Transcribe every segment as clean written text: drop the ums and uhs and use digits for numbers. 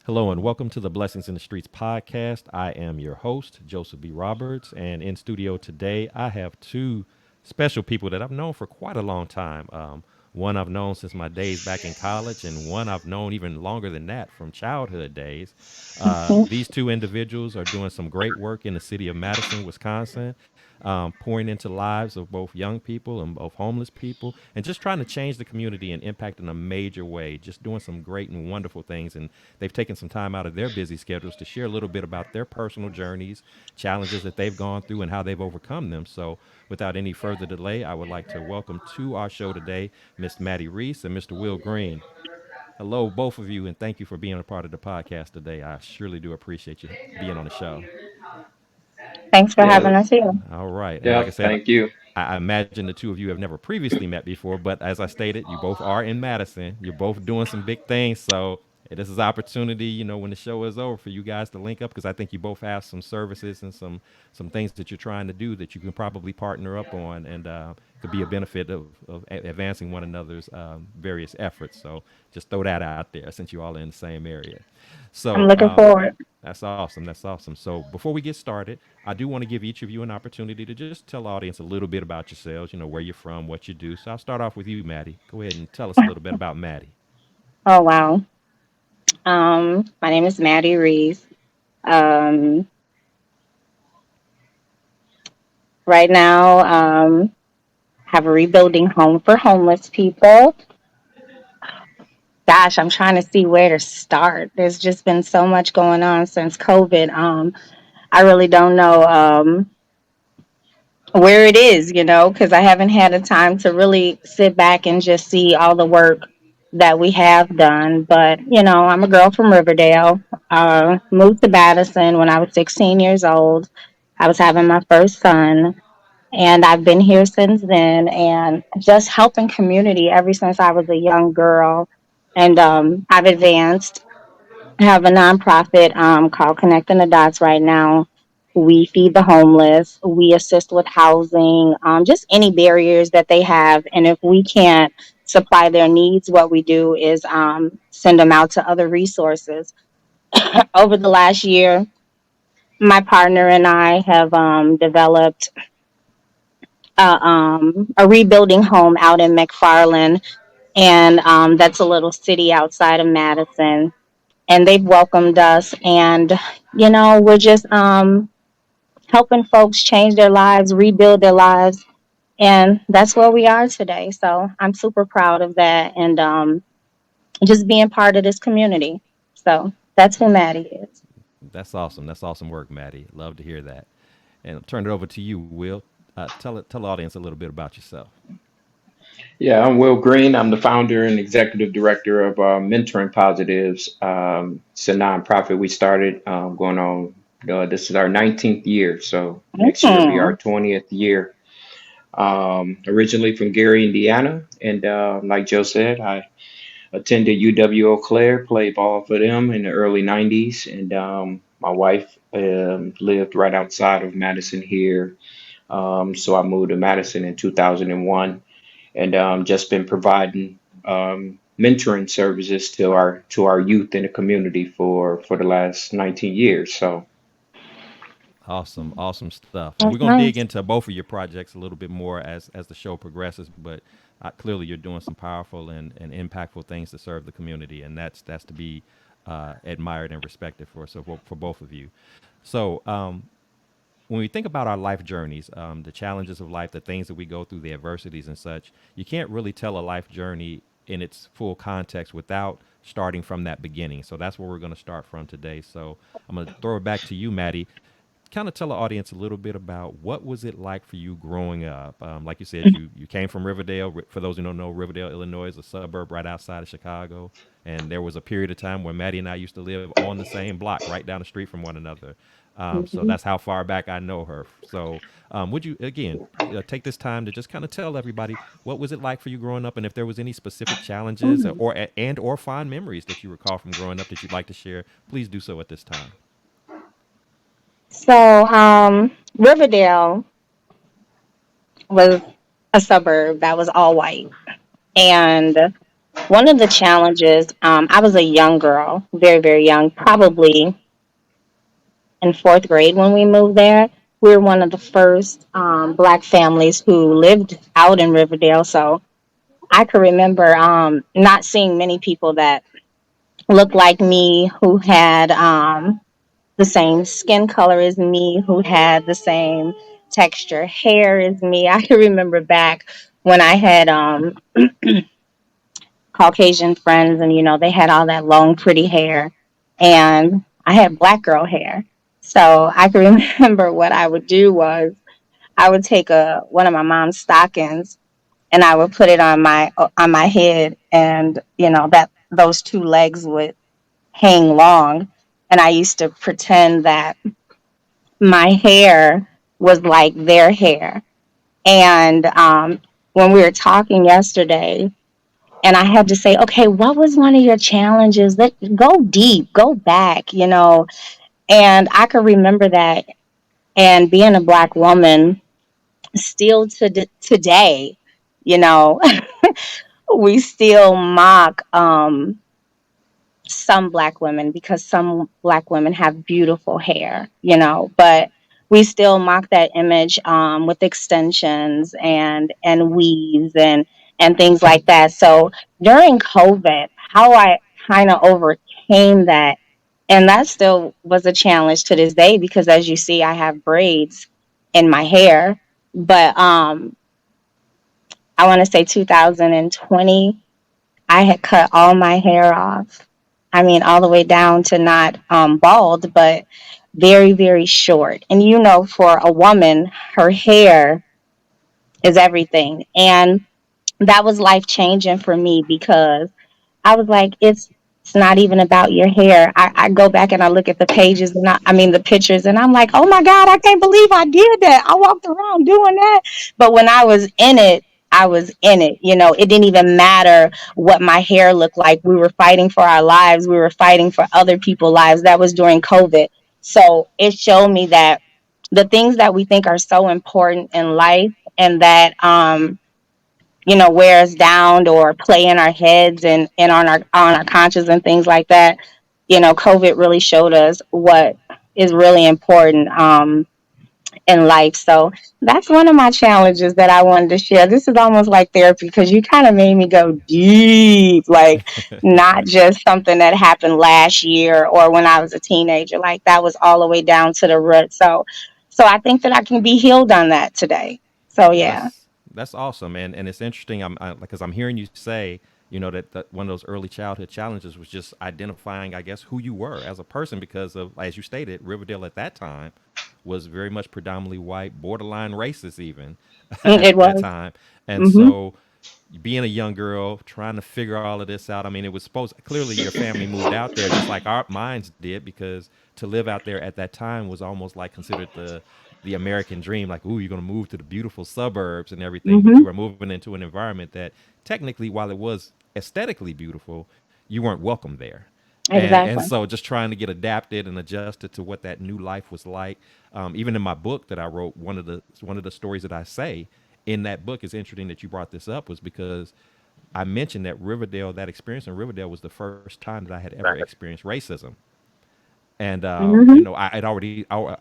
Hello and welcome to the Blessings in the Streets podcast. I am your host, Joseph B. Roberts, and in studio today I have two special people that I've known for quite a long time. One I've known since my days back in college, and one I've known even longer than that from childhood days. These two individuals are doing some great work in the city of Madison, Wisconsin, pouring into lives of both young people and both homeless people, and just trying to change the community and impact in a major way. Just doing some great and wonderful things, and they've taken some time out of their busy schedules to share a little bit about their personal journeys, challenges that they've gone through, and how they've overcome them. So, without any further delay, I would like to welcome to our show today Miss Maddie Reese and Mr. Will Green. Hello, both of you, and thank you for being a part of the podcast today. I surely do appreciate you being on the show. Thanks for having Yeah, us here. All right. And like I yeah. said, Thank you. I imagine the two of you have never previously met before, but as I stated, you both are in Madison. You're both doing some big things. So this is opportunity, when the show is over for you guys to link up because I think you both have some services and some things that you're trying to do that you can probably partner up on and could be a benefit of advancing one another's various efforts. So just throw that out there since you all are in the same area. I'm So looking forward. that's awesome. That's awesome. So before we get started, I do want to give each of you an opportunity to just tell the audience a little bit about yourselves, where you're from, what you do. So I'll start off with you, Maddie. Go ahead and tell us a little bit about Maddie. Oh wow. My name is Maddie Reese. Um, right now, have a rebuilding home for homeless people. Gosh, I'm trying to see where to start. There's just been so much going on since COVID. I really don't know where it is, because I haven't had a time to really sit back and just see all the work that we have done. But, I'm a girl from Riverdale. Moved to Madison when I was 16 years old. I was having my first son, and I've been here since then and just helping community ever since I was a young girl. And I've advanced. I have a nonprofit called Connecting the Dots right now. We feed the homeless. We assist with housing, just any barriers that they have. And if we can't supply their needs, what we do is send them out to other resources. Over the last year, my partner and I have developed a rebuilding home out in McFarland, and that's a little city outside of Madison. And they've welcomed us, and we're just helping folks change their lives, rebuild their lives, and that's where we are today. So I'm super proud of that, and just being part of this community. So that's who Maddie is. That's awesome. That's awesome work, Maddie. Love to hear that. And I'll turn it over to you, Will. Tell the audience a little bit about yourself. Yeah, I'm Will Green. I'm the founder and executive director of Mentoring Positives. It's a nonprofit we started going on. This is our 19th year, so next year will be our Mhm. 20th year. Originally from Gary, Indiana, and like Joe said, I attended UW Eau Claire, played ball for them in the early 90s, and my wife lived right outside of Madison here. So I moved to Madison in 2001 and just been providing mentoring services to our youth in the community for the last 19 years. So Awesome, awesome stuff. And we're That's gonna dig nice. into both of your projects a little bit more as the show progresses. But clearly, you're doing some powerful and impactful things to serve the community, and that's to be admired and respected for. So for both of you. So when we think about our life journeys, the challenges of life, the things that we go through, the adversities and such, you can't really tell a life journey in its full context without starting from that beginning. So that's where we're going to start from today. So I'm going to throw it back to you, Maddie. Kind of tell the audience a little bit about what was it like for you growing up. Like you said, you came from Riverdale. For those who don't know, Riverdale, Illinois is a suburb right outside of Chicago. And there was a period of time where Maddie and I used to live on the same block, right down the street from one another. So Mhm. that's how far back I know her. So would you again take this time to just kind of tell everybody what was it like for you growing up, and if there was any specific challenges or fond memories that you recall from growing up that you'd like to share, please do so at this time. So, Riverdale was a suburb that was all white. And One of the challenges, I was a young girl, very, very young, probably in fourth grade when we moved there. We were one of the first Black families who lived out in Riverdale. So I could remember not seeing many people that looked like me, who had the same skin color as me, who had the same texture hair as me. I can remember back when I had Caucasian friends, and they had all that long, pretty hair, and I had black girl hair. So I can remember what I would do was I would take a one of my mom's stockings and I would put it on my head, and that those two legs would hang long, and I used to pretend that my hair was like their hair. And when we were talking yesterday, and I had to say, okay, what was one of your challenges? That go deep, go back, And I could remember that. And being a Black woman, still to today, you know, we still mock some Black women, because some Black women have beautiful hair, but we still mock that image with extensions and weaves and things like that. So during COVID, how I kind of overcame that, and that still was a challenge to this day, because as you see, I have braids in my hair. But I want to say 2020, I had cut all my hair off. I mean, all the way down to not bald, but very, very short. And for a woman, her hair is everything. And that was life changing for me, because I was like, it's not even about your hair. I go back and I look at the pages, and I mean the pictures, and I'm like, oh my God, I can't believe I did that. I walked around doing that. But when I was in it, I was in it. It didn't even matter what my hair looked like. We were fighting for our lives. We were fighting for other people's lives. That was during COVID. So it showed me that the things that we think are so important in life, and that wear us down or play in our heads and on our conscience and things like that. COVID really showed us what is really important in life. So that's one of my challenges that I wanted to share. This is almost like therapy, because you kind of made me go deep, like not just something that happened last year or when I was a teenager. Like that was all the way down to the root. So I think that I can be healed on that today. So Well, yeah. that's awesome, and it's interesting. Because I'm hearing you say, that one of those early childhood challenges was just identifying, I guess, who you were as a person, because of, as you stated, Riverdale at that time was very much predominantly white, borderline racist, even It at that was. time. And Hmm. so, being a young girl trying to figure all of this out. I mean, it was supposed clearly your family moved out there just like our minds did, because to live out there at that time was almost like considered the American dream. Like, ooh, you're gonna move to the beautiful suburbs and everything, but you Hmm. were moving into an environment that technically, while it was aesthetically beautiful, you weren't welcome there. And Exactly. so just trying to get adapted and adjusted to what that new life was like. Even in my book that I wrote, one of the stories that I say in that book, is interesting that you brought this up, was because I mentioned that Riverdale, that experience in Riverdale was the first time that I had ever experienced racism. And Hmm. I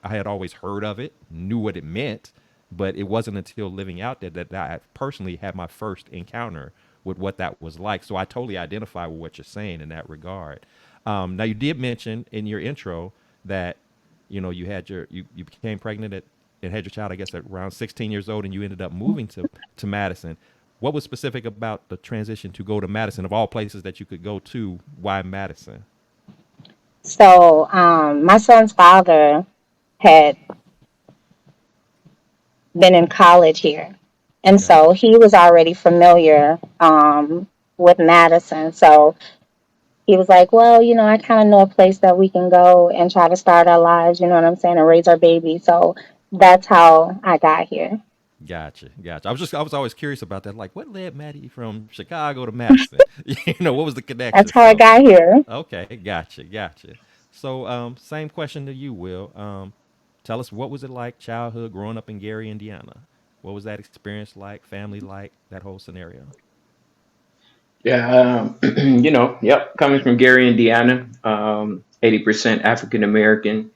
had always heard of it, knew what it meant, but it wasn't until living out there that I personally had my first encounter with what that was like. So I totally identify with what you're saying in that regard. Now, you did mention in your intro that you became pregnant and had your child, I guess, at around 16 years old, and you ended up moving to Madison. What was specific about the transition to go to Madison, of all places that you could go to? Why Madison? So, my son's father had been in college here. And Okay. so he was already familiar with Madison. So he was like, well, I kind of know a place that we can go and try to start our lives, you know what I'm saying, and raise our baby. So that's how I got here. Gotcha. I was always curious about that. Like, what led Maddie from Chicago to Madison? What was the connection? That's how I So, got here. okay, gotcha. So, same question to you, Will. Tell us, what was it like childhood growing up in Gary, Indiana? What was that experience like? Family like? That whole scenario. Yeah, yep. Coming from Gary, Indiana, 80% African American.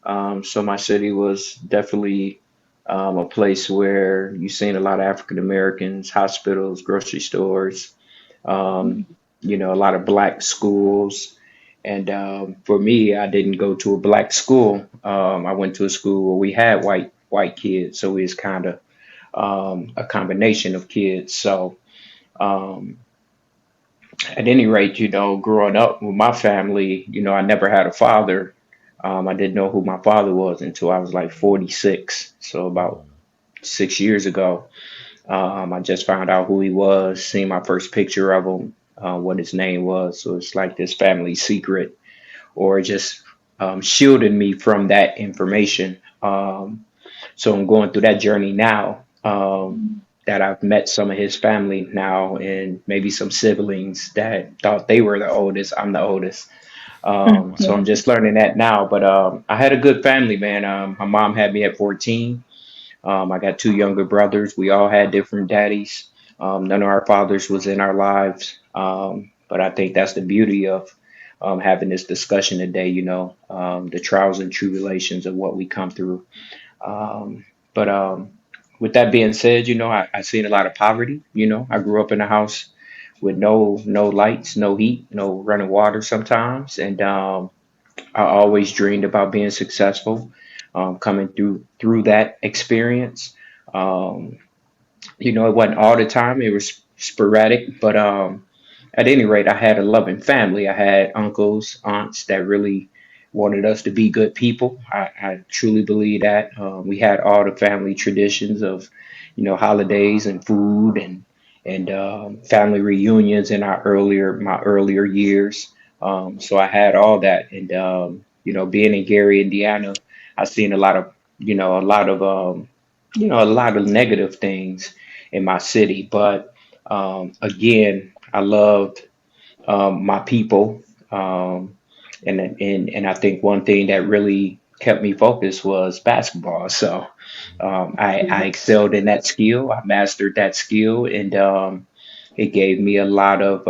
So my city was definitely a place where you've seen a lot of African Americans, hospitals, grocery stores, um, a lot of black schools. And for me, I didn't go to a black school. I went to a school where we had white kids, so it was kind of a combination of kids. So um, at any rate, growing up with my family, I never had a father. I didn't know who my father was until I was like 46. So about 6 years ago, I just found out who he was, seen my first picture of him, what his name was. So it's like this family secret, or just shielding me from that information. So I'm going through that journey now. That I've met some of his family now, and maybe some siblings that thought they were the oldest. I'm the oldest. So I'm just learning that now. But I had a good family, man. My mom had me at 14. I got two younger brothers. We all had different daddies. None of our fathers was in our lives. But I think that's the beauty of having this discussion today, the trials and tribulations of what we come through. But with that being said, I seen a lot of poverty. I grew up in a house with no lights, no heat, no running water sometimes, and I always dreamed about being successful. Coming through that experience, um, it wasn't all the time. It was sporadic, but at any rate, I had a loving family. I had uncles, aunts that really wanted us to be good people. I truly believe that. We had all the family traditions of, holidays and food and family reunions in my earlier years. So I had all that, and being in Gary, Indiana, I've seen a lot of negative things in my city, but again, I loved my people, and I think one thing that really kept me focused was basketball. So I excelled in that skill. I mastered that skill, and it gave me a lot of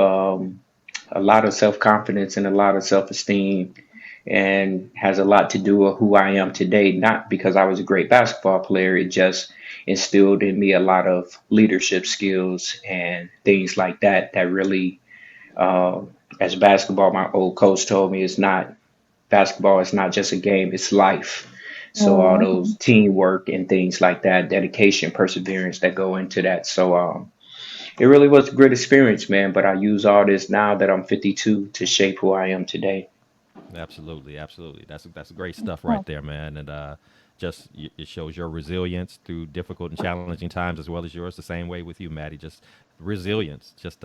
self confidence and a lot of self esteem, and has a lot to do with who I am today. Not because I was a great basketball player, it just instilled in me a lot of leadership skills and things like that that really, as basketball, my old coach told me, it's not basketball, it's not just a game, it's life. So all those teamwork and things like that, dedication, perseverance that go into that. So it really was a great experience, man. But I use all this now that I'm 52 to shape who I am today. Absolutely, absolutely. That's great stuff right there, man. And it shows your resilience through difficult and challenging times as well as yours. The same way with you, Maddie. Just resilience, just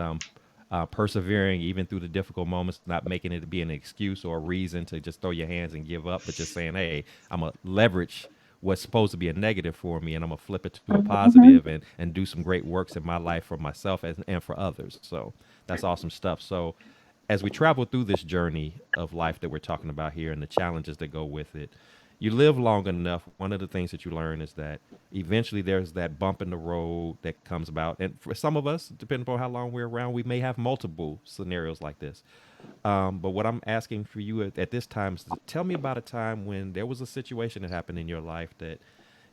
persevering even through the difficult moments, not making it to be an excuse or a reason to just throw your hands and give up, but just saying, "Hey, I'm gonna leverage what's supposed to be a negative for me, and I'm gonna flip it to a positive and do some great works in my life for myself and for others." So that's awesome stuff. So as we travel through this journey of life that we're talking about here and the challenges that go with it, you live long enough. One of the things that you learn is that eventually there's that bump in the road that comes about. And for some of us, depending upon how long we're around, we may have multiple scenarios like this. But what I'm asking for you at this time is to tell me about a time when there was a situation that happened in your life that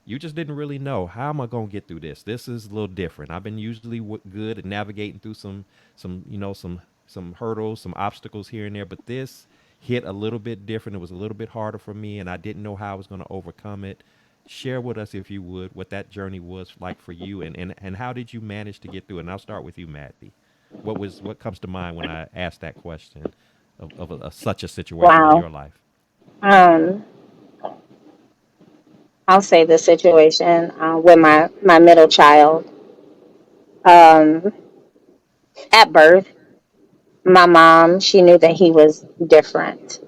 you just didn't really know, how am I going to get through this? This is a little different. I've been usually good at navigating through some hurdles, some obstacles here and there, but this hit a little bit different. It was a little bit harder for me, and I didn't know how I was going to overcome it. Share with us, if you would, what that journey was like for you, and how did you manage to get through it? And I'll start with you, Maddie. What comes to mind when I ask that question of such a situation in Wow. your life? Um, I'll say the situation with my middle child. Um, at birth, my mom, she knew that he was different.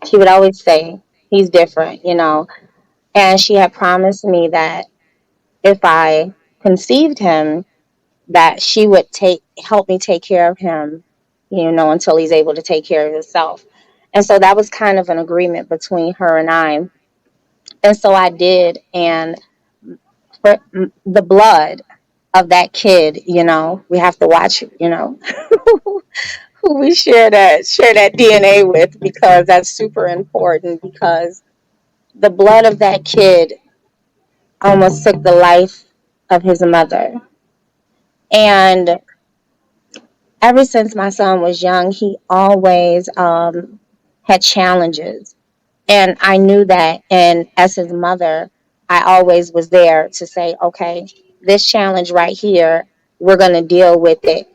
She would always say, he's different, And she had promised me that if I conceived him, that she would help me take care of him, until he's able to take care of himself. And so that was kind of an agreement between her and I. And so I did. And for the blood, of that kid. We have to watch, who we share that DNA with, because that's super important, because the blood of that kid almost took the life of his mother. Mm, And ever since my son was young, he always had challenges. And I knew that. And as his mother, I always was there to say, okay, this challenge right here, we're going to deal with it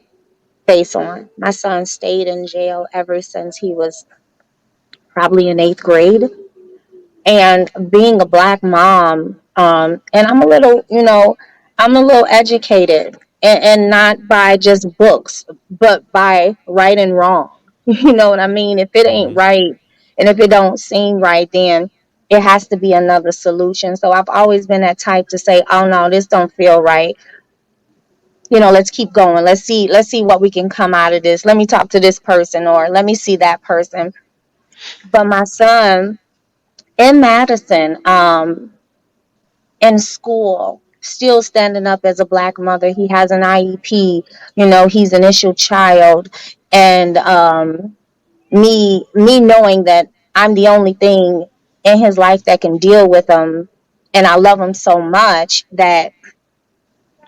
face on. My son stayed in jail ever since he was probably in eighth grade. And being a black mom, and I'm a little educated, and not by just books, but by right and wrong. You know what I mean? If it ain't mm-hmm. right, and if it don't seem right, then it has to be another solution. So I've always been that type to say, oh no, this don't feel right. Let's keep going. Let's see what we can come out of this. Let me talk to this person, or let me see that person. But my son in Madison, in school, still standing up as a black mother. He has an IEP. He's an issue child, and me knowing that I'm the only thing in his life that can deal with him, and I love him so much that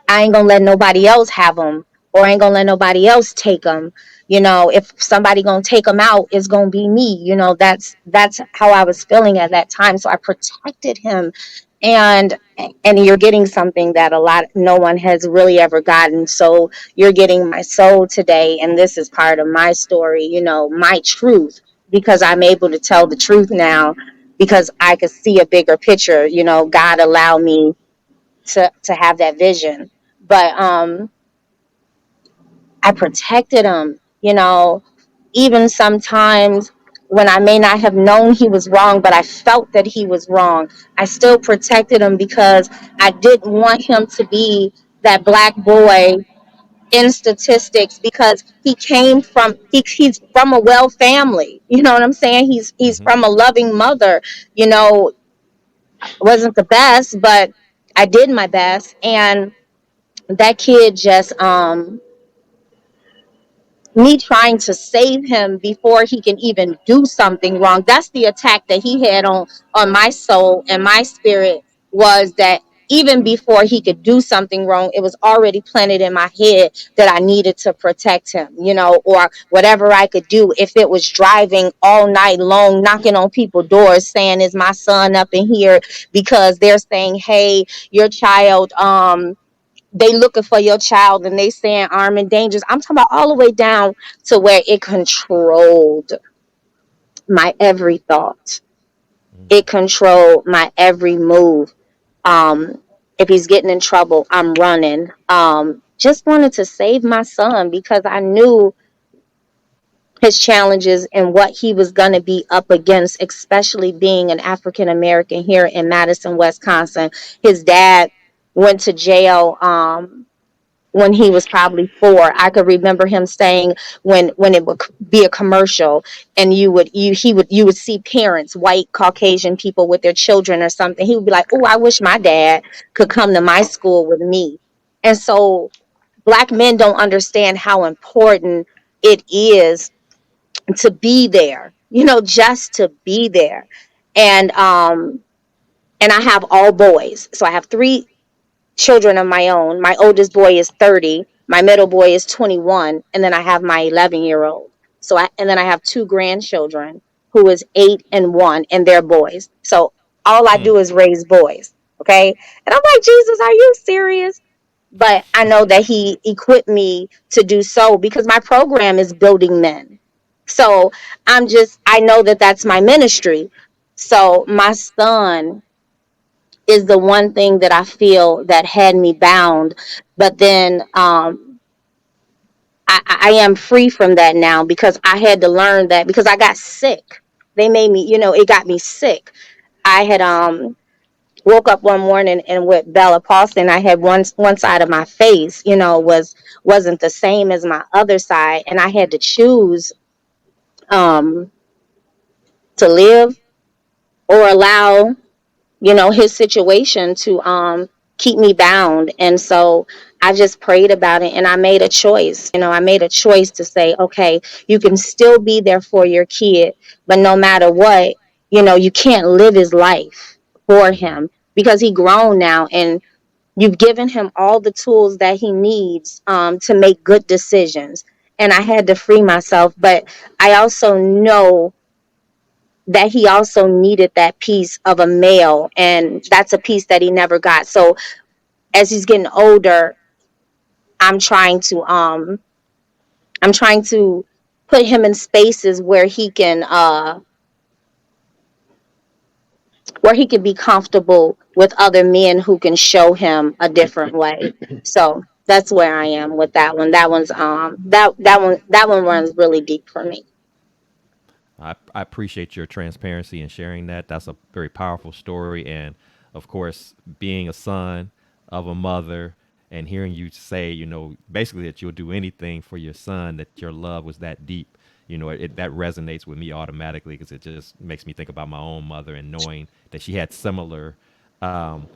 I ain't gonna let nobody else have them, or I ain't gonna let nobody else take them. If somebody gonna take them out, it's gonna be me. That's how I was feeling at that time. So I protected him, and you're getting something that no one has really ever gotten. So you're getting my soul today, and this is part of my story. My truth, because I'm able to tell the truth now, because I could see a bigger picture. God allowed me to have that vision. But I protected him, even sometimes when I may not have known he was wrong, but I felt that he was wrong. I still protected him, because I didn't want him to be that black boy in statistics, because he's from a well family. You know what I'm saying? He's Mm-hmm. from a loving mother. You know, wasn't the best, but I did my best. And that kid just me trying to save him before he can even do something wrong. That's the attack that he had on my soul and my spirit, was that even before he could do something wrong, it was already planted in my head that I needed to protect him, or whatever I could do. If it was driving all night long, knocking on people's doors saying, is my son up in here? Because they're saying, hey, your child, they looking for your child, and they saying armed and dangerous. I'm talking about all the way down to where it controlled my every thought. It controlled my every move. If he's getting in trouble, I'm running. Just wanted to save my son, because I knew his challenges and what he was going to be up against, especially being an African American here in Madison, Wisconsin. His dad went to jail when he was probably 4. I could remember him saying, when it would be a commercial, and you would see parents, white Caucasian people with their children or something. He would be like, oh, I wish my dad could come to my school with me. And so black men don't understand how important it is to be there, just to be there. And um and I have all boys, so I have 3 children of my own. My oldest boy is 30, my middle boy is 21, and then I have my 11-year-old. And then I have 2 grandchildren, who is 8 and 1, and they're boys. So all I Mm. do is raise boys. Okay. And I'm like, Jesus, are you serious? But I know that he equipped me to do so, because my program is building men. So I know that that's my ministry. So my son is the one thing that I feel that had me bound. But then I am free from that now, because I had to learn that, because I got sick. They made me, it got me sick. I had woke up one morning, and with Bella Paulson, I had one side of my face, wasn't the same as my other side, and I had to choose um, to live, or allow his situation to keep me bound. And so I just prayed about it and I made a choice. I made a choice to say, okay, you can still be there for your kid, but no matter what, you can't live his life for Mm-hmm. him because he grown now, and you've given him all the tools that he needs to make good decisions. And I had to free myself, but I also know that he also needed that piece of a male, and that's a piece that he never got. So as he's getting older, I'm trying to um I'm trying to put him in spaces where he can be comfortable with other men who can show him a different way. So that's where I am with that one. That one runs really deep for me. I appreciate your transparency and sharing that. That's a very powerful story. And of course, being a son of a mother and hearing you say, basically that you'll do anything for your son, that your love was that deep, that resonates with me automatically because it just makes me think about my own mother and knowing that she had similar, um,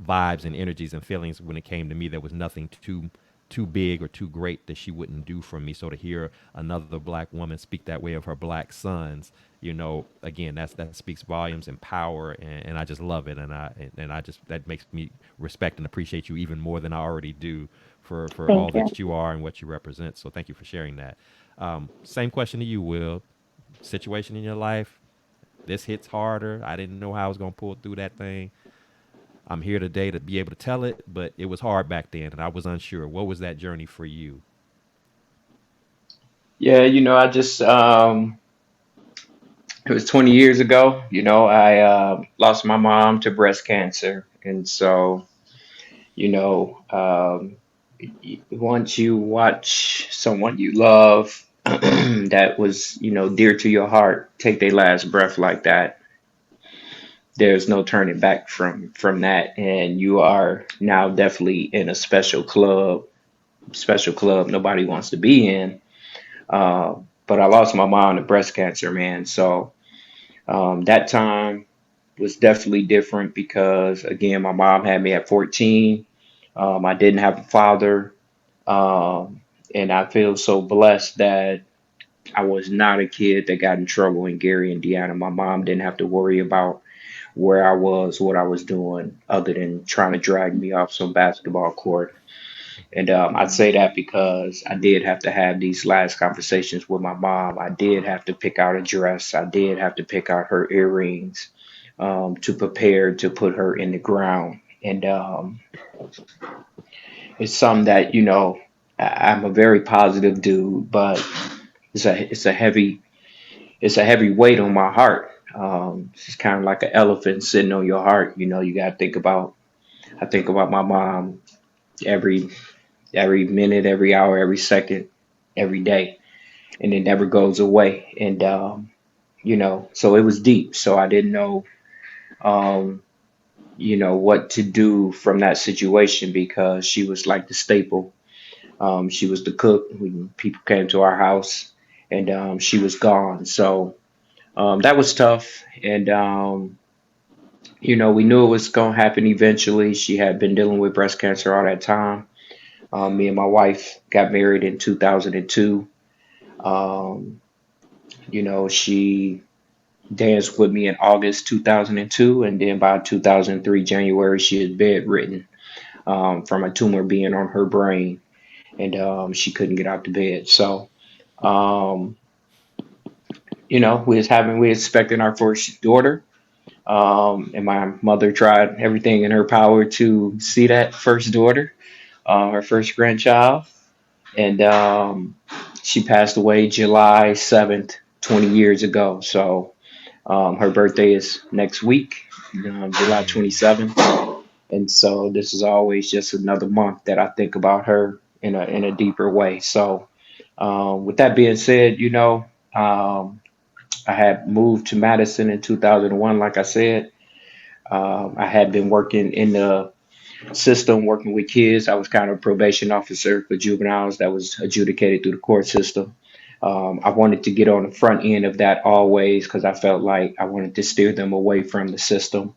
vibes and energies and feelings when it came to me. There was nothing too big or too great that she wouldn't do for me. So to hear another black woman speak that way of her black sons, again, that speaks volumes and power, and I just love it, and I just that makes me respect and appreciate you even more than I already do for Thank all you. that you are and what you represent. So thank you for sharing that. Same question to you, Will. Situation in your life, this hits harder. I didn't know how I was gonna pull through that thing. I'm here today to be able to tell it, but it was hard back then, and I was unsure. What was that journey for you? Yeah, I just it was 20 years ago. I lost my mom to breast cancer, and so once you watch someone you love that was dear to your heart take their last breath like that, there's no turning back from that, and you are now definitely in a special club nobody wants to be in. But I lost my mom to breast cancer, man. So that time was definitely different because, again, my mom had me at 14. I didn't have a father. And I feel so blessed that I was not a kid that got in trouble in Gary, Indiana. My mom didn't have to worry about where I was, what I was doing, other than trying to drag me off some basketball court. And I'd say that because I did have to have these last conversations with my mom. I did have to pick out a dress. I did have to pick out her earrings to prepare to put her in the ground. And it's something that, I'm a very positive dude, but it's a heavy weight on my heart. It's kind of like an elephant sitting on your heart. You got to think about. I think about my mom every every minute, every hour, every second, every day, and it never goes away. And so it was deep. So I didn't know, um, what to do from that situation because she was like the staple. She was the cook when people came to our house, and she was gone. So that was tough. And we knew it was gonna happen eventually. She had been dealing with breast cancer all that time. Me and my wife got married in 2002. Um, she danced with me in August 2002, and then by 2003 January, she was bedridden from a tumor being on her brain, and she couldn't get out the bed. So, um, we expecting our first daughter, and my mother tried everything in her power to see that first daughter, her first grandchild, and she passed away July 7th, 20 years ago. So her birthday is next week, July Mm. 27th. And so this is always just another month that I think about her in a deeper way. So with that being said, I had moved to Madison in 2001, like I said. I had been working in the system, working with kids. I was kind of a probation officer for juveniles that was adjudicated through the court system. I wanted to get on the front end of that always because I felt like I wanted to steer them away from the system.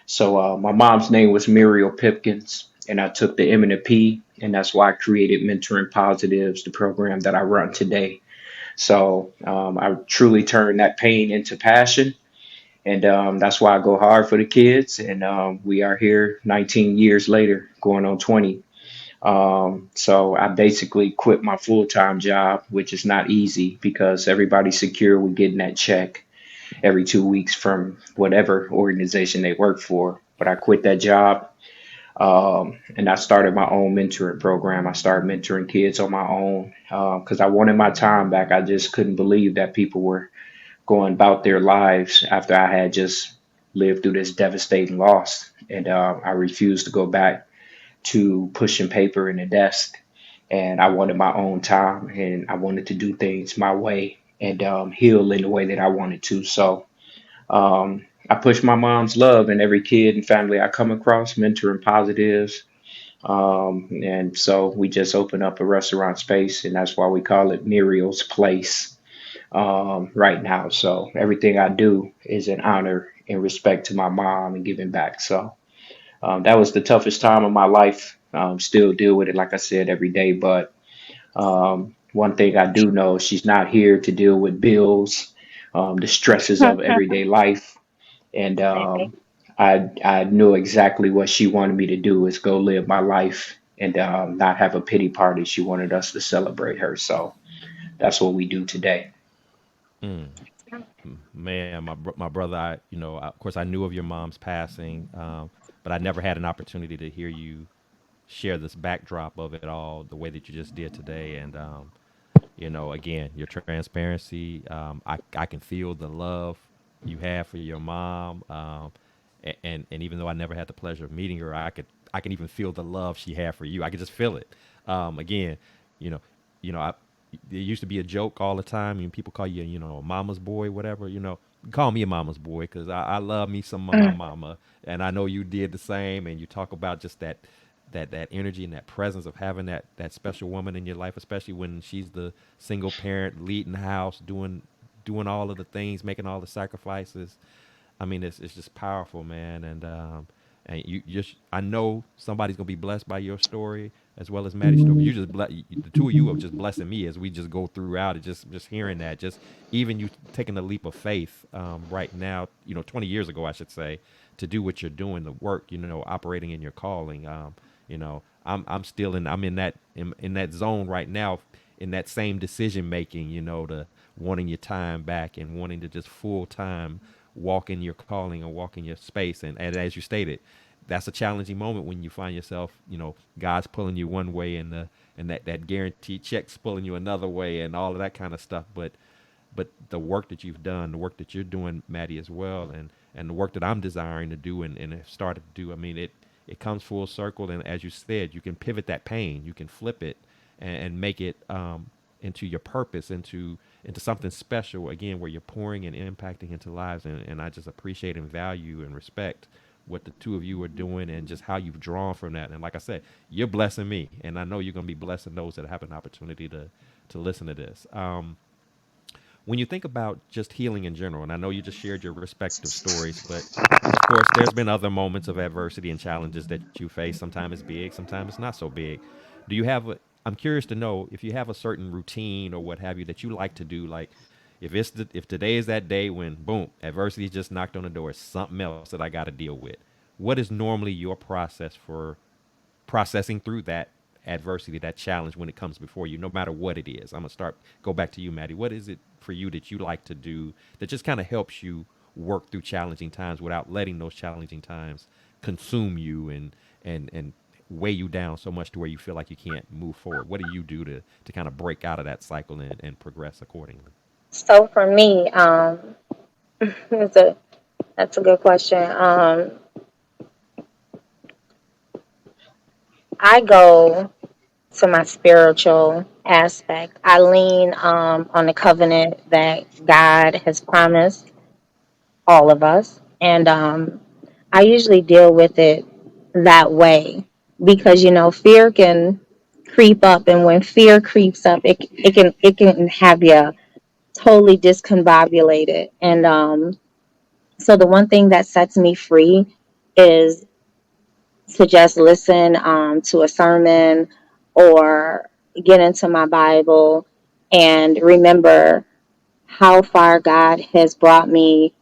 So my mom's name was Muriel Pipkins, and I took the M and the P And that's why I created Mentoring Positives, the program that I run today. So I truly turned that pain into passion. And that's why I go hard for the kids. And we are here 19 years later, going on 20. So I basically quit my full time job, which is not easy because everybody's secure with getting that check every 2 weeks from whatever organization they work for. But I quit that job, and I started my own mentoring program. I started mentoring kids on my own because I wanted my time back. I just couldn't believe that people were going about their lives after I had just lived through this devastating loss. And I refused to go back to pushing paper in a desk. And I wanted my own time and I wanted to do things my way and heal in the way that I wanted to. So I push my mom's love in every kid and family I come across, mentoring positives. And so we just opened up a restaurant space, and that's why we call it Muriel's Place right now. So everything I do is in honor and respect to my mom and giving back. So that was the toughest time of my life. Still deal with it, like I said, every day. But one thing I do know, she's not here to deal with bills, the stresses of everyday life. And I knew exactly what she wanted me to do is go live my life and not have a pity party. She wanted us to celebrate her. So that's what we do today. Mm. Man, my brother, of course, I knew of your mom's passing, but I never had an opportunity to hear you share this backdrop of it all the way that you just did today. And again, your transparency, I can feel the love you have for your mom, and even though I never had the pleasure of meeting her, I can even feel the love she had for you. I could just feel it. Again, you know, I there used to be a joke all the time. People call you, a mama's boy, whatever. Call me a mama's boy because I love me some of my mama, and I know you did the same. And you talk about just that energy and that presence of having that special woman in your life, especially when she's the single parent leading the house, doing all of the things, making all the sacrifices. I mean, it's just powerful, man. And you just, I know somebody's gonna be blessed by your story as well as Maddie's story. But the two of you are just blessing me as we just go throughout it. Just hearing that, just even you taking the leap of faith right now. 20 years ago, I should say, to do what you're doing, the work. Operating in your calling. I'm still I'm in that zone right now, in that same decision making. To wanting your time back and wanting to just full time walk in your calling and walk in your space. And as you stated, that's a challenging moment when you find yourself, God's pulling you one way and that guaranteed check's pulling you another way and all of that kind of stuff. But the work that you've done, the work that you're doing, Maddie, as well, and the work that I'm desiring to do and have started to do, I mean, it comes full circle. And as you said, you can pivot that pain, you can flip it and make it into your purpose, into something special again, where you're pouring and impacting into lives. And I just appreciate and value and respect what the two of you are doing and just how you've drawn from that. And like I said, you're blessing me, and I know you're going to be blessing those that have an opportunity to listen to this. When you think about just healing in general, and I know you just shared your respective stories, but of course, there's been other moments of adversity and challenges that you face. Sometimes it's big, sometimes it's not so big. Do you have a? I'm curious to know if you have a certain routine or what have you that you like to do. Like, if today is that day when boom, adversity just knocked on the door, something else that I got to deal with. What is normally your process for processing through that adversity, that challenge when it comes before you, no matter what it is? I'm gonna go back to you, Maddie. What is it for you that you like to do that just kind of helps you work through challenging times without letting those challenging times consume you and weigh you down so much to where you feel like you can't move forward? What do you do to kind of break out of that cycle and progress accordingly? So for me, that's a good question. I go to my spiritual aspect. I lean on the covenant that God has promised all of us, and I usually deal with it that way because fear can creep up, and when fear creeps up, it can have you totally discombobulated. And so the one thing that sets me free is to just listen to a sermon, or get into my Bible and remember how far God has brought me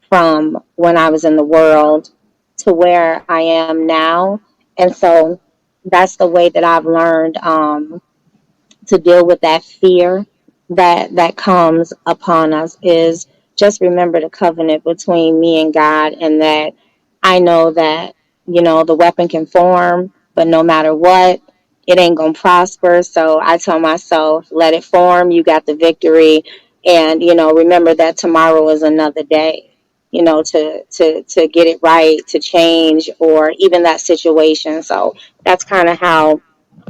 from when I was in the world to where I am now. And so that's the way that I've learned to deal with that fear that comes upon us is just remember the covenant between me and God, and that I know that the weapon can form, but no matter what, it ain't gonna prosper. So I tell myself, let it form, you got the victory. And remember that tomorrow is another day, to get it right, to change, or even that situation. So that's kind of how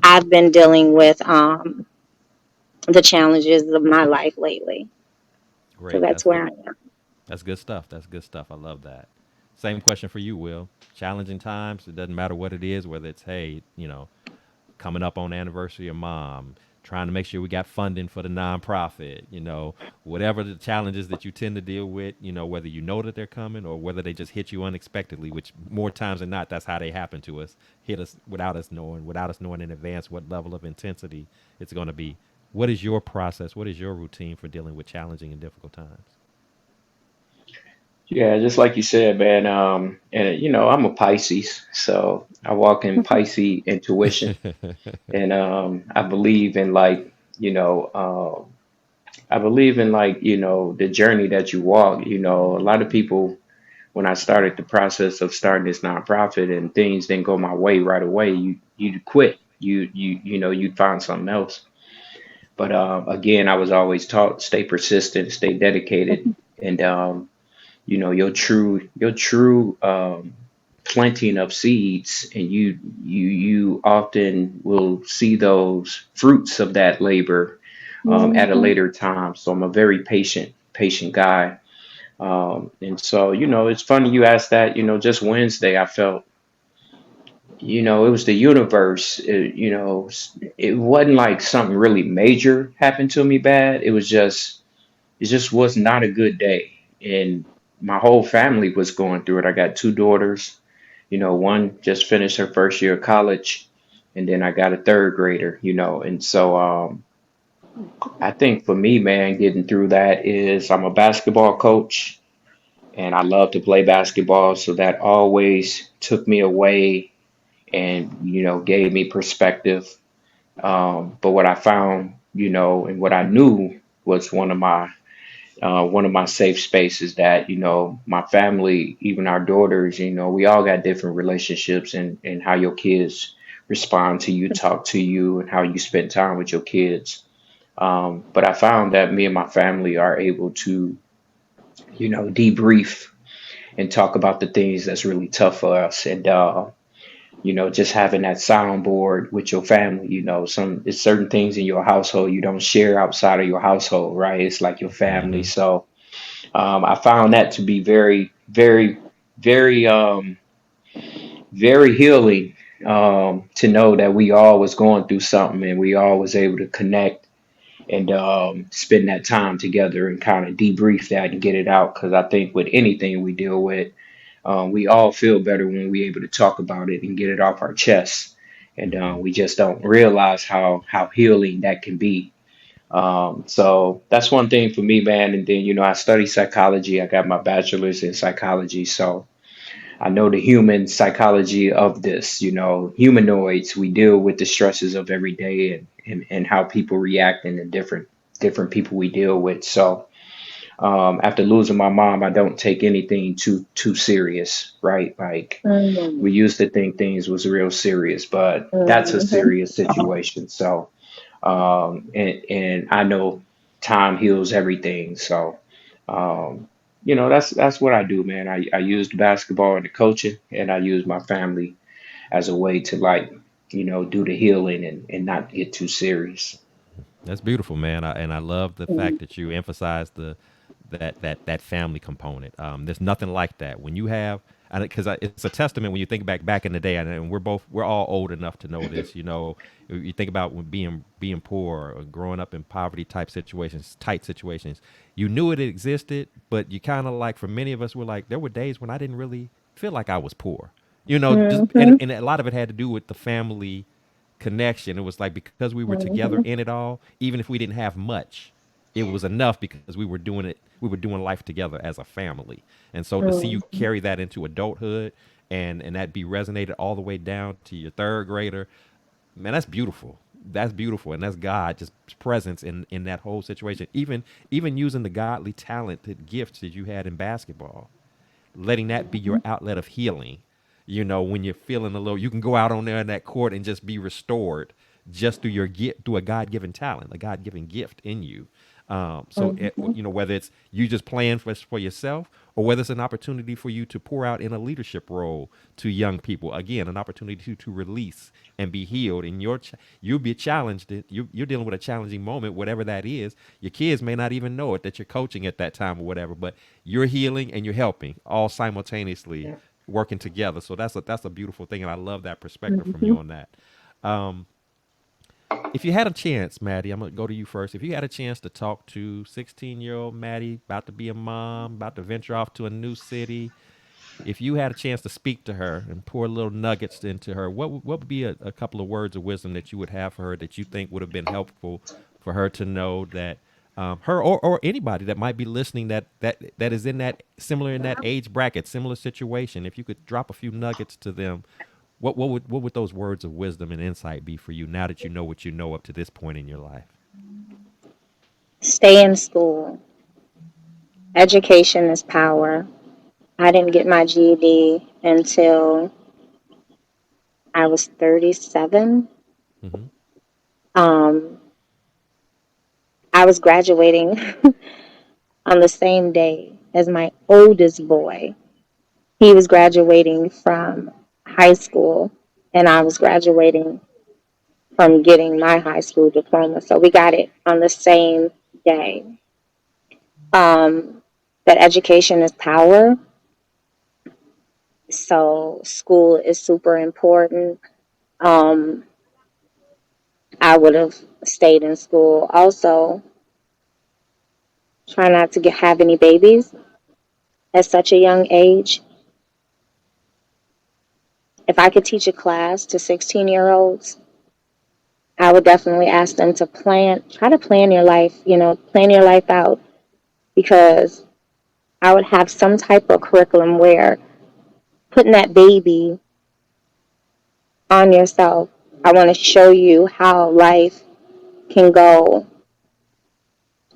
I've been dealing with the challenges of my life lately. So Great. that's That's good. where I am. That's good stuff. That's good stuff. I love that. Same question for you, Will. Challenging times. It doesn't matter what it is, whether it's, hey, coming up on the anniversary of mom, trying to make sure we got funding for the nonprofit, whatever the challenges that you tend to deal with, whether you know that they're coming or whether they just hit you unexpectedly, which more times than not, that's how they happen to us, hit us without us knowing in advance what level of intensity it's going to be. What is your process? What is your routine for dealing with challenging and difficult times? Yeah, just like you said, man. And I'm a Pisces, so I walk in Pisces intuition, and I believe in I believe in the journey that you walk. A lot of people, when I started the process of starting this nonprofit and things didn't go my way right away, you quit. You'd find something else. But again, I was always taught stay persistent, stay dedicated, and your true planting of seeds, and you often will see those fruits of that labor at a Mm-hmm. later time. So I'm a very patient guy. And so, it's funny you asked that. Just Wednesday, I felt, it was the universe. It wasn't like something really major happened to me bad. It just was not a good day. And my whole family was going through it. I got two daughters. One just finished her first year of college, and then I got a third grader, and so I think for me, man, getting through that is I'm a basketball coach and I love to play basketball. So that always took me away and, gave me perspective. But what I found, and what I knew was one of my safe spaces that, my family, even our daughters, we all got different relationships and how your kids respond to you, talk to you, and how you spend time with your kids. But I found that me and my family are able to, debrief and talk about the things that's really tough for us. And, just having that soundboard with your family, it's certain things in your household you don't share outside of your household, right? It's like your family. Mm-hmm. So I found that to be very, very, very, very healing, to know that we all was going through something and we all was able to connect and spend that time together and kind of debrief that and get it out. Because I think with anything we deal with, we all feel better when we're able to talk about it and get it off our chest. And Mm-hmm. we just don't realize how healing that can be. So that's one thing for me, man. And then, I study psychology. I got my bachelor's in psychology. So I know the human psychology of this, humanoids, we deal with the stresses of every day and how people react and the different people we deal with. So after losing my mom, I don't take anything too serious, right? Like Mm-hmm. we used to think things was real serious, but that's a serious situation. So and I know time heals everything. So, um, that's what I do, man. I used basketball and the coaching, and I use my family as a way to do the healing and not get too serious. That's beautiful, man. And I love the fact that you emphasize that family component. There's nothing like that when you have, and because it's a testament when you think back in the day, and we're all old enough to know this. You think about when being poor or growing up in poverty type situations, tight situations. You knew it existed, but you kind of like for many of us, we're like there were days when I didn't really feel like I was poor. Just Mm-hmm. and a lot of it had to do with the family connection. It was like because we were together Mhm. in it all, even if we didn't have much, it was enough because we were doing it. We were doing life together as a family. And so to see you Mhm. carry that into adulthood and that be resonated all the way down to your third grader, man, that's beautiful. That's beautiful, and that's God just presence in that whole situation. Even using the godly talented gifts that you had in basketball, letting that be your outlet of healing. You know, when you're feeling a little, you can go out on there in that court and just be restored just through your gift, through a God given talent, a God given gift in you. Mhm. Whether it's you just playing for yourself or whether it's an opportunity for you to pour out in a leadership role to young people. Again, an opportunity to release and be healed. And you'll be challenged. You're dealing with a challenging moment, whatever that is. Your kids may not even know it that you're coaching at that time or whatever, but you're healing and you're helping all simultaneously Yeah. working together. So that's a beautiful thing, and I love that perspective from you Mhm. on that. Um, if you had a chance, Maddie, I'm gonna go to you first. If you had a chance to talk to 16-year-old Maddie, about to be a mom, about to venture off to a new city, if you had a chance to speak to her and pour little nuggets into her, what would be a couple of words of wisdom that you would have for her that you think would have been helpful for her to know that her or anybody that might be listening that is in that similar in that age bracket, similar situation. If you could drop a few nuggets to them, what would those words of wisdom and insight be for you now that you know what you know up to this point in your life? Stay in school. Education is power. I didn't get my GED until I was 37. Mm-hmm. Um, I was graduating on the same day as my oldest boy. He was graduating from high school, and I was graduating from getting my high school diploma. So we got it on the same day. Um, that education is power. So school is super important. Um, I would have stayed in school. Also, try not to have any babies at such a young age. If I could teach a class to 16-year-olds, I would definitely ask them to try to plan your life, plan your life out because I would have some type of curriculum where putting that baby on yourself, I want to show you how life can go,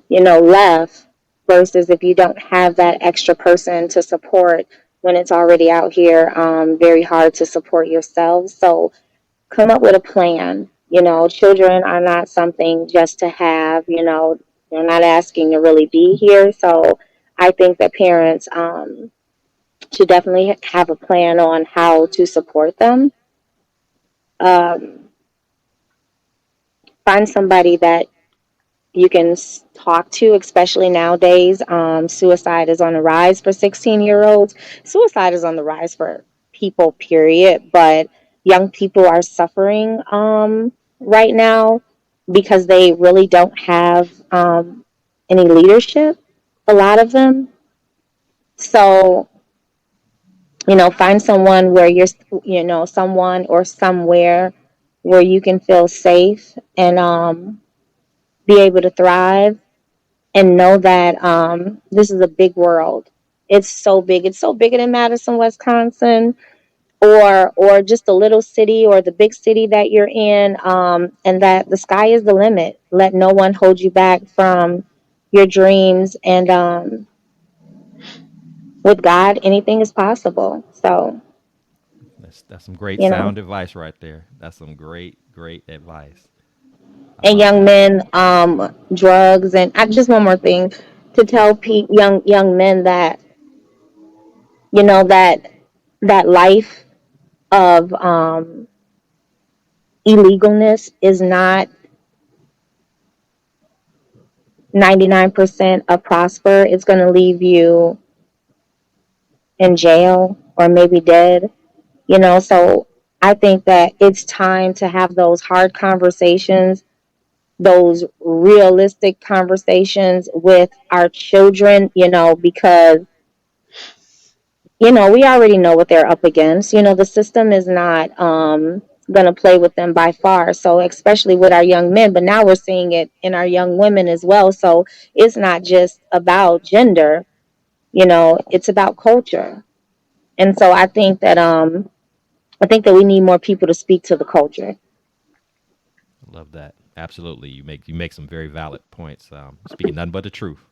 left versus if you don't have that extra person to support when it's already out here, very hard to support yourself. So come up with a plan. Children are not something just to have, they're not asking to really be here. So I think that parents should definitely have a plan on how to support them. Um, find somebody that you can talk to, especially nowadays. Suicide is on the rise for 16-year-olds. Suicide is on the rise for people, period. But young people are suffering right now because they really don't have any leadership, a lot of them. So, find someone where someone or somewhere where you can feel safe and be able to thrive and know that this is a big world. It's so big. It's so bigger than Madison, Wisconsin, or just the little city or the big city that you're in, and that the sky is the limit. Let no one hold you back from your dreams, and with God, anything is possible. So, That's some great you know, sound advice right there. That's some great advice. I and love young that. men, drugs, and just one more thing to tell young men that that life of illegalness is not 99% of prosper. It's going to leave you in jail or maybe dead, So I think that it's time to have those hard conversations, those realistic conversations with our children, because, we already know what they're up against. The system is not going to play with them by far. So, especially with our young men, but now we're seeing it in our young women as well. So, it's not just about gender, it's about culture. And so I think that we need more people to speak to the culture. Love that. Absolutely. You make some very valid points. Speaking nothing but the truth.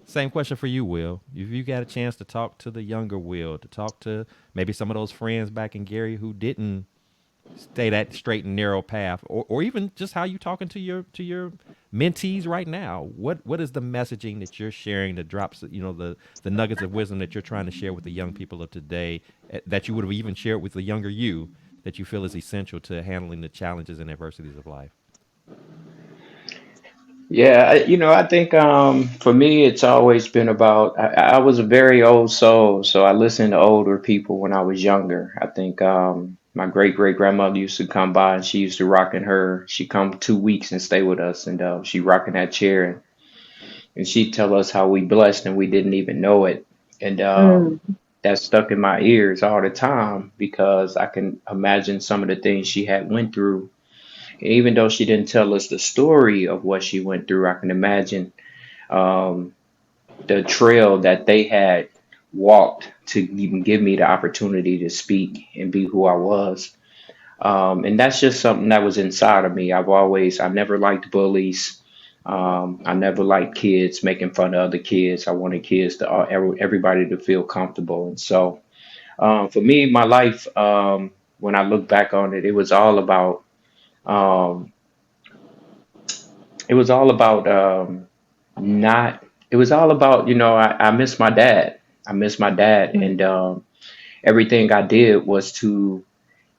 Same question for you, Will. If you got a chance to talk to the younger Will, to talk to maybe some of those friends back in Gary who didn't stay that straight and narrow path, or even just how you talking to your mentees right now, what is the messaging that you're sharing that drops, the nuggets of wisdom that you're trying to share with the young people of today, that you would have even shared with the younger you, that you feel is essential to handling the challenges and adversities of life? Yeah, I think for me, it's always been about. I was a very old soul, so I listened to older people when I was younger. I think my great great grandmother used to come by, and she used to rock in her. She come 2 weeks and stay with us, and she rocking that chair, and she'd tell us how we blessed and we didn't even know it, and Mm, that stuck in my ears all the time because I can imagine some of the things she had went through. And even though she didn't tell us the story of what she went through, I can imagine um, the trail that they had walked to even give me the opportunity to speak and be who I was. And that's just something that was inside of me. I never liked bullies. I never liked kids making fun of other kids. I wanted kids to, everybody to feel comfortable. And so, for me, my life, when I look back on it, um, it was all about, not, it was all about, I miss my dad. I miss my dad. mm, And everything I did was to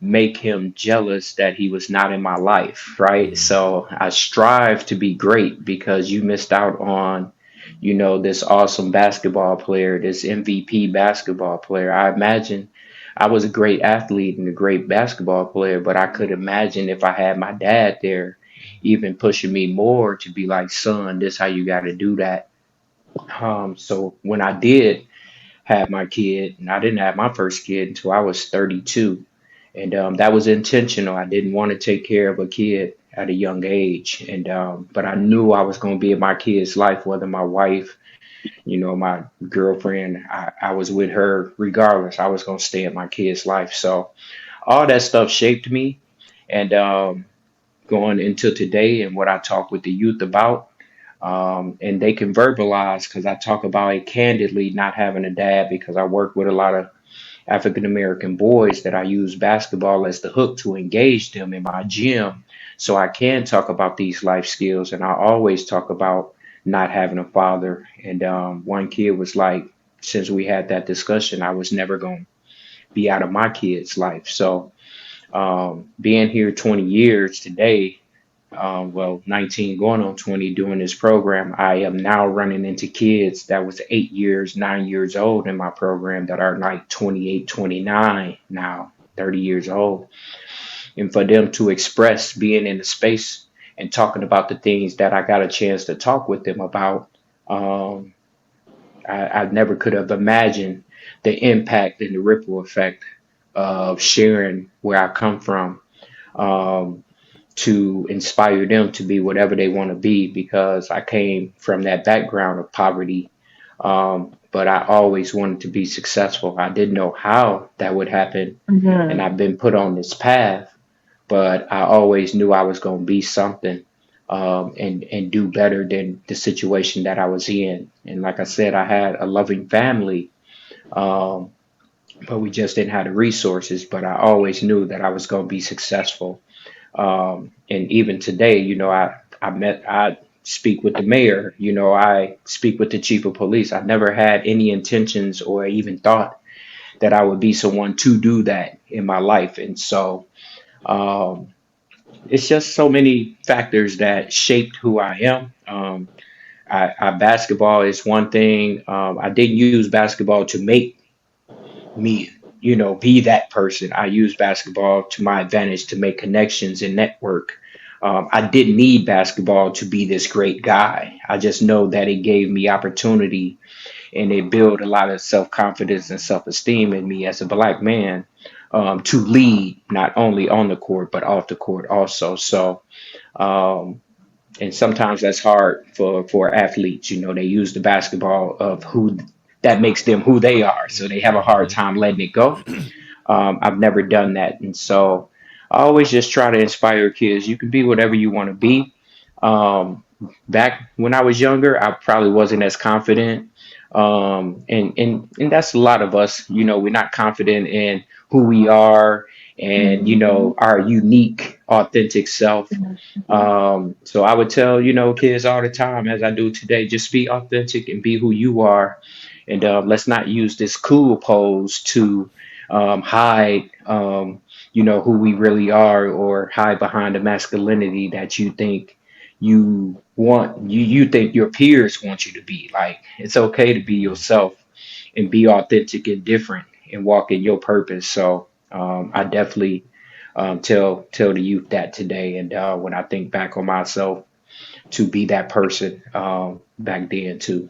make him jealous that he was not in my life, right? Mm, So I strive to be great because you missed out on, this awesome basketball player, this MVP basketball player. I imagine I was a great athlete and a great basketball player, but I could imagine if I had my dad there, even pushing me more to be like, son, this how you got to do that. So when I did have my kid, and I didn't have my first kid until I was 32. And that was intentional. I didn't want to take care of a kid at a young age, and but I knew I was going to be in my kid's life, whether my wife, my girlfriend, I was with her regardless. I was going to stay in my kid's life. So all that stuff shaped me, and going into today and what I talk with the youth about. And they can verbalize because I talk about it candidly, not having a dad because I work with a lot of African American boys that I use basketball as the hook to engage them in my gym. So I can talk about these life skills. And I always talk about not having a father. And one kid was like, since we had that discussion, I was never going to be out of my kid's life. So being here 20 years today, well, 19 going on 20 doing this program, I am now running into kids that was 8 years, 9 years old in my program that are like 28, 29 now, 30 years old. And for them to express being in the space and talking about the things that I got a chance to talk with them about, um, I never could have imagined the impact and the ripple effect of sharing where I come from. Um, to inspire them to be whatever they want to be because I came from that background of poverty. But I always wanted to be successful. I didn't know how that would happen. And mhm, I've been put on this path, but I always knew I was going to be something and do better than the situation that I was in. And like I said, I had a loving family, um, but we just didn't have the resources. But I always knew that I was going to be successful. And even today, I speak with the mayor, I speak with the chief of police. I never had any intentions or even thought that I would be someone to do that in my life. And so um, it's just so many factors that shaped who I am. Basketball is one thing. I didn't use basketball to make me, be that person. I use basketball to my advantage to make connections and network. I didn't need basketball to be this great guy. I just know that it gave me opportunity and it built a lot of self confidence and self esteem in me as a black man to lead not only on the court but off the court also. So um, and sometimes that's hard for athletes. You know, they use the basketball of who that makes them who they are, so they have a hard Mm-hmm. time letting it go. I've never done that, and so I always just try to inspire kids. You can be whatever you want to be. Um, Back when I was younger, I probably wasn't as confident, and that's a lot of us. You know, we're not confident in who we are, and you Mhm. know our unique, authentic self. So I would tell, you know, kids all the time, as I do today, just be authentic and be who you are. And let's not use this cool pose to hide, you know, who we really are, or hide behind the masculinity that you think you think your peers want you to be. Like, it's okay to be Mm. yourself and be authentic and different and walk in your purpose. So I definitely tell the youth that today. And when I think back on myself, to be that person back then too.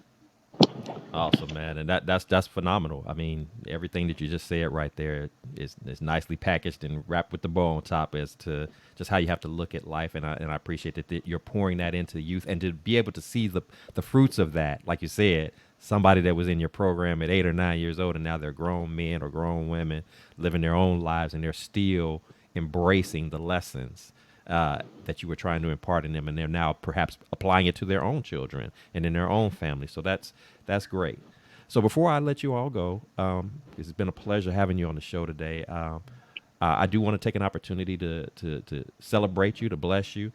Awesome, man, and that's phenomenal. I mean, everything that you just said right there is nicely packaged and wrapped with the bow on top as to just how you have to look at life. And I appreciate that you're pouring that into youth and to be able to see the fruits of that. Like you said, somebody that was in your program at 8 or 9 years old, and now they're grown men or grown women living their own lives, and they're still embracing the lessons that you were trying to impart in them, and they're now perhaps applying it to their own children and in their own family. So that's great. So before I let you all go, it's been a pleasure having you on the show today. I do want to take an opportunity to celebrate you, to bless you.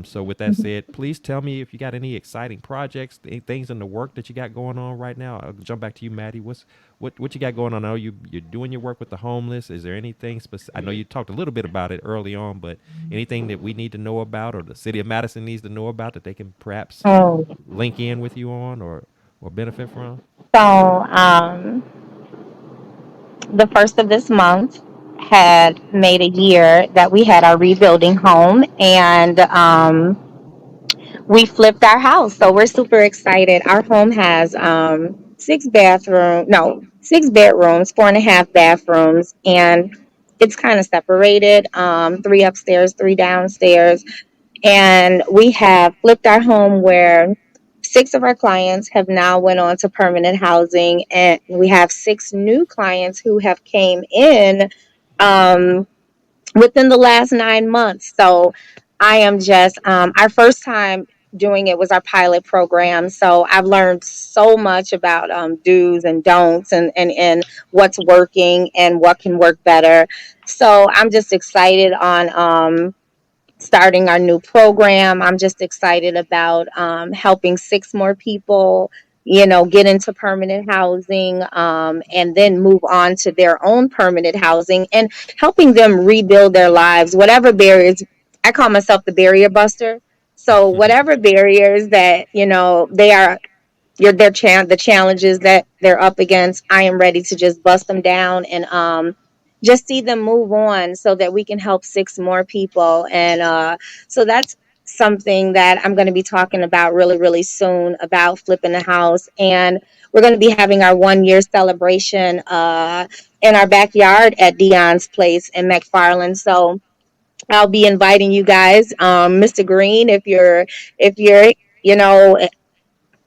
So with that said, please tell me if you got any exciting projects, things in the work that you got going on right now. I'll jump back to you, Maddie. What you got going on? I know you're doing your work with the homeless. Is there anything specific? I know you talked a little bit about it early on, but anything that we need to know about, or the city of Madison needs to know about, that they can perhaps Oh, link in with you on, or benefit from? so the first of this month had made a year that we had our rebuilding home, and we flipped our house. So we're super excited. Our home has six bedrooms, four and a half bathrooms, and it's kind of separated, three upstairs, three downstairs. And we have flipped our home where six of our clients have now went on to permanent housing, and we have six new clients who have came in um, within the last 9 months. So I am just our first time doing it was our pilot program. So I've learned so much about do's and don'ts, and what's working and what can work better. So I'm just excited on starting our new program. I'm just excited about helping six more people, get into permanent housing, and then move on to their own permanent housing and helping them rebuild their lives, whatever barriers. I call myself the barrier buster. So whatever barriers that, they are the challenges that they're up against, I am ready to just bust them down and just see them move on so that we can help six more people. And so that's something that I'm going to be talking about really, really soon, about flipping the house. And we're going to be having our 1 year celebration in our backyard at Dion's place in McFarland. So I'll be inviting you guys, Mr. Green, if you're you know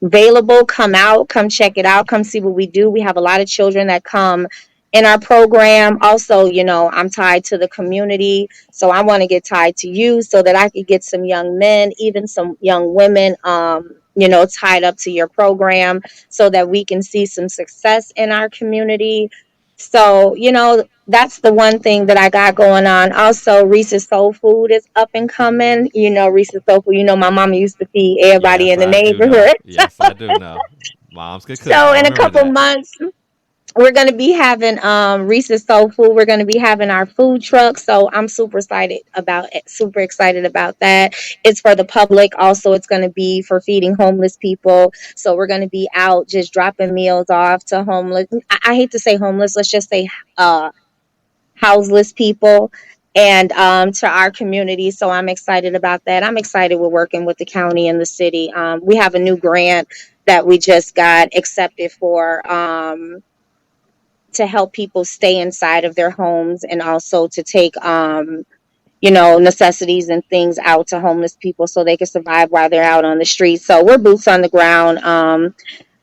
available, come out, come check it out, come see what we do. We have a lot of children that come in our program. Also, I'm tied to the community, so I want to get tied to you so that I could get some young men, even some young women, tied up to your program so that we can see some success in our community. So, that's the one thing that I got going on. Also, Reese's Soul Food is up and coming. Reese's Soul Food, my mama used to feed everybody Yes, in the I do know. neighborhood. Yes, I do know. Mom's good cook. So I in a remember couple that. months, we're gonna be having Reese's Soul Food. We're gonna be having our food truck. So I'm super excited about that. It's for the public. Also, it's gonna be for feeding homeless people. So we're gonna be out just dropping meals off to homeless. I hate to say homeless. Let's just say uh houseless people, and to our community. So I'm excited about that. I'm excited we're working with the county and the city. We have a new grant that we just got accepted for, to help people stay inside of their homes and also to take necessities and things out to homeless people so they can survive while they're out on the streets. So we're boots on the ground.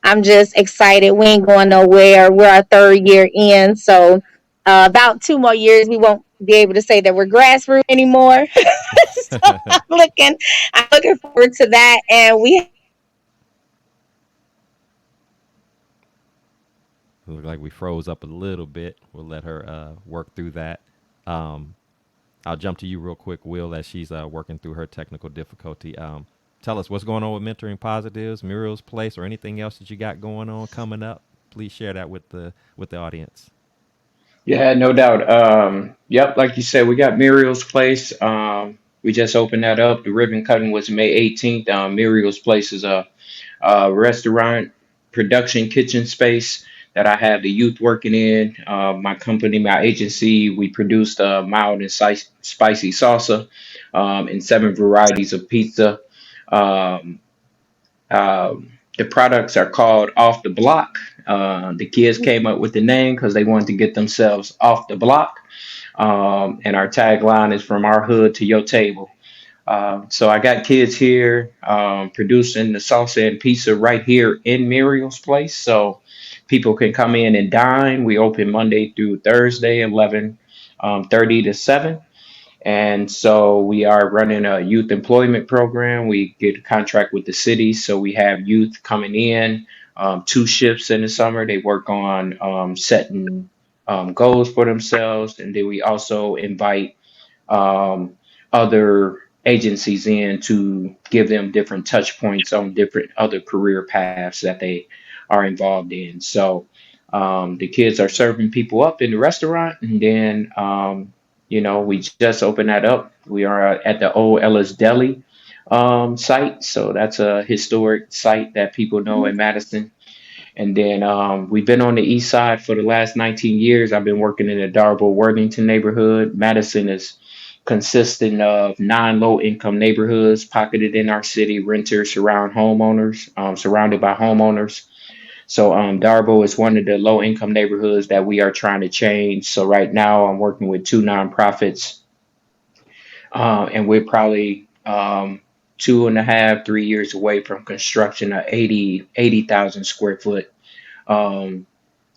I'm just excited. We ain't going nowhere. We're our third year in. So about 2 more years, we won't be able to say that we're grassroots anymore. So I'm looking forward to that. And we have Look like we froze up a little bit. We'll let her work through that. Um, I'll jump to you real quick, Will, as she's working through her technical difficulty. Tell us what's going on with Mentoring Positives, Muriel's Place, or anything else that you got going on coming up. Please share that with the audience. Yeah, no doubt. Yep, like you said, we got Muriel's Place. We just opened that up. The ribbon cutting was May 18th. Muriel's Place is a restaurant production kitchen space that I have the youth working in. My company, my agency, we produced mild and spicy salsa and seven varieties of pizza. Um, the products are called Off the Block. The kids came up with the name because they wanted to get themselves off the block. And our tagline is from our hood to your table. So I got kids here producing the salsa and pizza right here in Muriel's Place. So people can come in and dine. We open Monday through Thursday, 11:30 to 7. And so we are running a youth employment program. We get a contract with the city. So we have youth coming in, 2 shifts in the summer. They work on setting goals for themselves. And then we also invite um, other agencies in to give them different touch points on different other career paths that they are involved in. So the kids are serving people up in the restaurant, and then we just opened that up. We are at the old Ellis Deli site, so that's a historic site that people know in Madison. And then we've been on the east side for the last 19 years. I've been working in the Darbo Worthington neighborhood. Madison is consisting of 9 low income neighborhoods pocketed in our city. Renters surround homeowners, surrounded by homeowners. So Darbo is one of the low income neighborhoods that we are trying to change. So right now I'm working with 2 nonprofits, and we're probably 2.5, 3 years away from construction of 80,000 square foot um,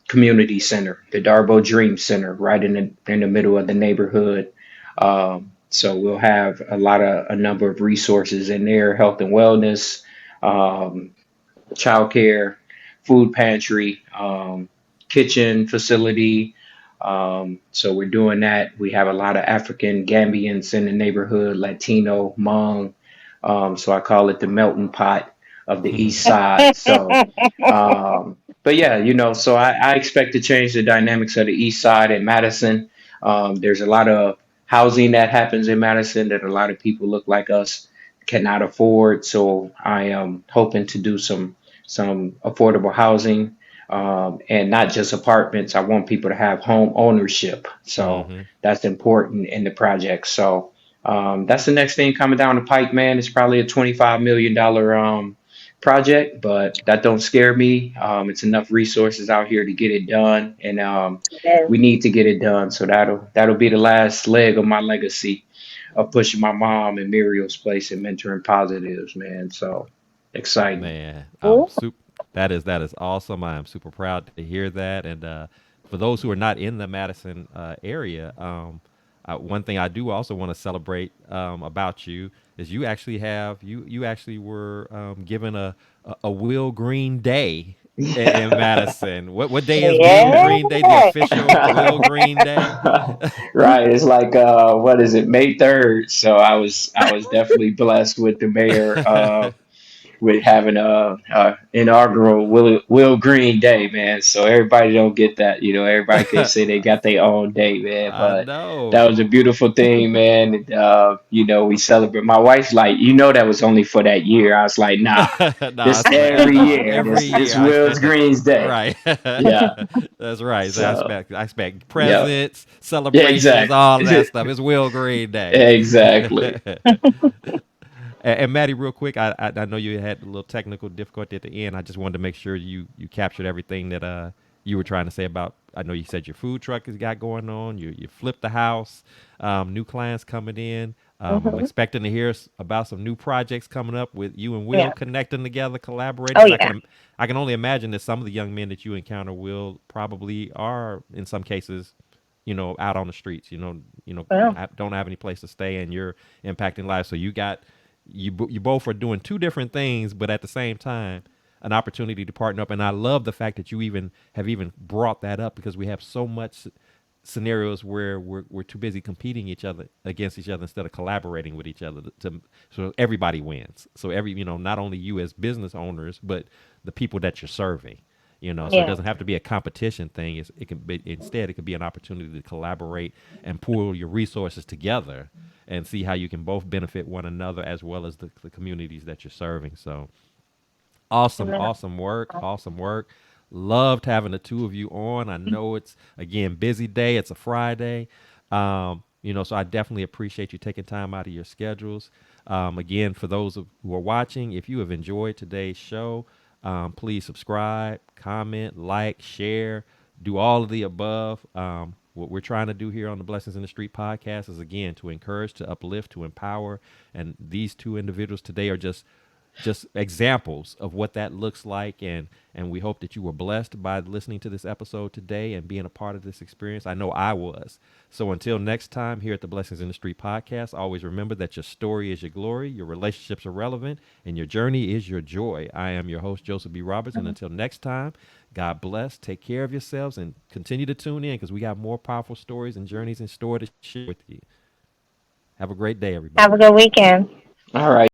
community center, the Darbo Dream Center, right in the middle of the neighborhood. So we'll have a number of resources in there: health and wellness, um, childcare, food pantry, kitchen facility. So we're doing that. We have a lot of African Gambians in the neighborhood, Latino, Hmong. So I call it the melting pot of the East Side. So, but yeah, so I expect to change the dynamics of the East Side in Madison. There's a lot of housing that happens in Madison that a lot of people look like us cannot afford. So I am hoping to do some affordable housing, and not just apartments. I want people to have home ownership. So Mm-hmm. that's important in the project. So that's the next thing coming down the pike, man. It's probably a $25 million project, but that don't scare me. It's enough resources out here to get it done, and we need to get it done. So that'll be the last leg of my legacy of pushing my mom and Muriel's Place and mentoring positives, man. So exciting. Man, I'm super. That is awesome. I am super proud to hear that. And for those who are not in the Madison area, one thing I do also want to celebrate about you is you actually were given a Will Green Day in Madison. What day is Will yeah. Green Day? The official Will Green Day? Right. It's like what is it, May 3rd. So I was definitely blessed with the mayor with having a inaugural Will Green Day, man. So everybody don't get that. Everybody can say they got their own day, man. I But know. that was a beautiful thing, man. And, we celebrate. My wife's like, that was only for that year. I was like, nah, Nah, this it's for every year. every This year. I Will's expect that. Green's Day. Right. Yeah. That's right. So So, I expect yeah. presents, Yeah, celebrations, all of exactly. that stuff. It's Will Green Day. Exactly. And Maddie, real quick, I know you had a little technical difficulty at the end. I just wanted to make sure you captured everything that you were trying to say about. I know you said your food truck has got going on. You flipped the house. New clients coming in. I'm Hmm. expecting to hear about some new projects coming up with you and Will Yeah. connecting together, collaborating. Oh Because yeah. I can only imagine that some of the young men that you encounter will probably are in some cases, out on the streets. Well, Don't have any place to stay, and you're impacting lives. So you both are doing two different things, but at the same time, an opportunity to partner up. And I love the fact that you even brought that up because we have so much scenarios where we're too busy competing each other against each other instead of collaborating with each other so everybody wins. So not only you as business owners, but the people that you're serving. So it yeah. doesn't have to be a competition thing. It can be instead it could be an opportunity to collaborate and pool your resources together and see how you can both benefit one another as well as the communities that you're serving. So awesome, Amen. awesome work. Awesome work. Loved having the two of you on. I know it's again busy day. It's a Friday. So I definitely appreciate you taking time out of your schedules. Again, for those who are watching, if you have enjoyed today's show, please subscribe, comment, like, share, do all of the above. What we're trying to do here on the Blessings in the Street podcast is again to encourage, to uplift, to empower. And these two individuals today are just examples of what that looks like, and we hope that you were blessed by listening to this episode today and being a part of this experience. I know I was. So until next time here at the Blessings in the Street podcast, always remember that your story is your glory, your relationships are relevant, and your journey is your joy. I am your host, Joseph B. Roberts, and until next time, God bless, take care of yourselves, and continue to tune in because we got more powerful stories and journeys in store to share with you. Have a great day, Have a everybody. good weekend. All right.